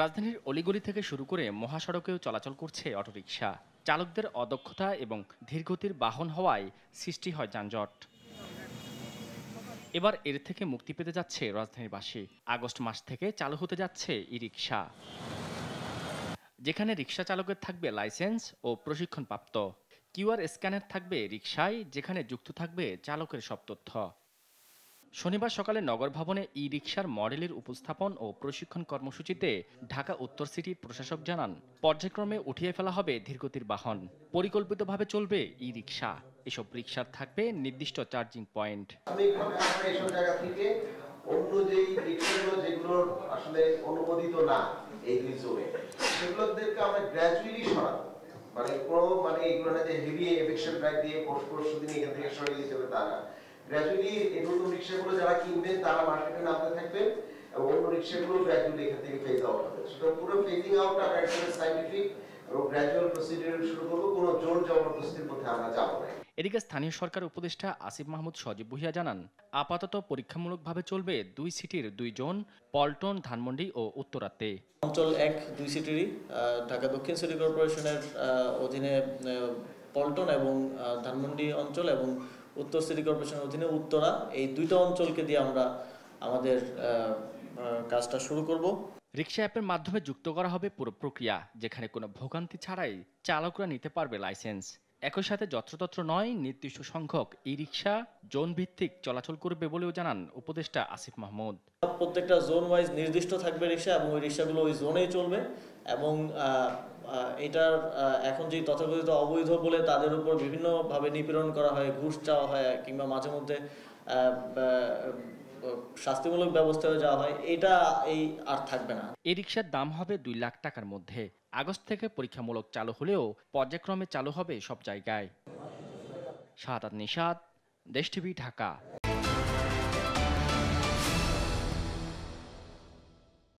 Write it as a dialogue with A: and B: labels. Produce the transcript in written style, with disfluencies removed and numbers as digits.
A: রাজধানীর অলিগলি থেকে শুরু করে মহাসড়কেও চলাচল করছে অটোরিকশা। চালকদের অদক্ষতা এবং ধীরগতির বাহন হওয়ায় সৃষ্টি হয় যানজট। এবার এর থেকে মুক্তি পেতে যাচ্ছে রাজধানীবাসী। আগস্ট মাস থেকে চালু হতে যাচ্ছে ই রিকশা, যেখানে রিকশা চালকের থাকবে লাইসেন্স ও প্রশিক্ষণপ্রাপ্ত। কিউআর স্ক্যানার থাকবে রিকশায়, যেখানে যুক্ত থাকবে চালকের সব তথ্য। শনিবার সকালে নগর ভবনে ই রিকশার মডেলের উপস্থাপন ও প্রশিক্ষণ কর্মসূচিতে ঢাকা উত্তর সিটির প্রশাসক জানান, পর্যায়ক্রমে উঠিয়ে ফেলা হবে ধীরগতির বাহন। পরিকল্পিতভাবে চলবে ই রিকশা। এসব রিকশার থাকবে নির্দিষ্ট চার্জিং পয়েন্ট।
B: এইসব জায়গা থেকে অন্য যেই রিকশাগুলো যেগুলো আসলে অনুমোদিত না এই দুই জোনে, সেগুলোদেরকে আমরা গ্র্যাজুয়ালি সরাবো। মানে এগুলো না যে হেভি এভিকশন ড্রাইভ দিয়ে পরশু দিন এখান থেকে সরিয়ে দিতে হবে তা না। গ্র্যাজুয়ালি এই নতুন রিকশাগুলো যারা কিনবেন তারা মার্কেটে নামতে থাকবেন এবং অন্য রিকশাগুলো গ্র্যাজুয়ালি এখান থেকে ফেজ আউট হবে। সেটা পুরো ফেজিং আউটটা আমরা একদম সায়েন্টিফিক এবং গ্র্যাজুয়াল প্রসিডিউর শুরু করবো। কোনো জোর জবরদস্তির মধ্যে আমরা যাবো না।
A: এদিকে স্থানীয় সরকার উপদেষ্টা আসিফ মাহমুদ সজীব ভুঁইয়া জানান, আপাতত পরীক্ষামূলকভাবে চলবে ২ সিটির ২ জোন, পল্টন, ধানমন্ডি ও উত্তরাতে।
C: অঞ্চল ১ ২ সিটিরই ঢাকা দক্ষিণ সিটি কর্পোরেশনের অধীনে পল্টন এবং ধানমন্ডি অঞ্চল এবং উত্তর সিটি কর্পোরেশনের অধীনে উত্তরা, এই দুইটা অঞ্চলকে দিয়ে আমরা আমাদের কাজটা শুরু করব।
A: রিকশা অ্যাপের মাধ্যমে যুক্ত করা হবে পুরো প্রক্রিয়া, যেখানে কোনো ভোগান্তি ছাড়াই চালকরা নিতে পারবে লাইসেন্স। একই সাথে যত্রতত্র নয়, নির্দিষ্ট সংখ্যক ই রিকশা জোন ভিত্তিক চলাচল করবে বলেও জানান উপদেষ্টা আসিফ মাহমুদ।
C: প্রত্যেকটা জোন ওয়াইজ নির্দিষ্ট থাকবে রিকশা এবং ওই রিকশাগুলো ওই জোনেই চলবে এবং এটার এখন যে তথাকথিত অবৈধ বলে তাদের উপর বিভিন্নভাবে নিপীড়ন করা হয়, ঘুষ চাওয়া হয় কিংবা মাঝে মধ্যে শাস্তিমূলক ব্যবস্থা যাওয়া হয়, এটা আর থাকবে না।
A: এই রিকশার দাম হবে ২ লাখ টাকার মধ্যে। আগস্ট থেকে পরীক্ষামূলক চালু হলেও পর্যায়ক্রমে চালু হবে সব জায়গায়। শাহাদাত নিশাত, দেশ টিভি, ঢাকা।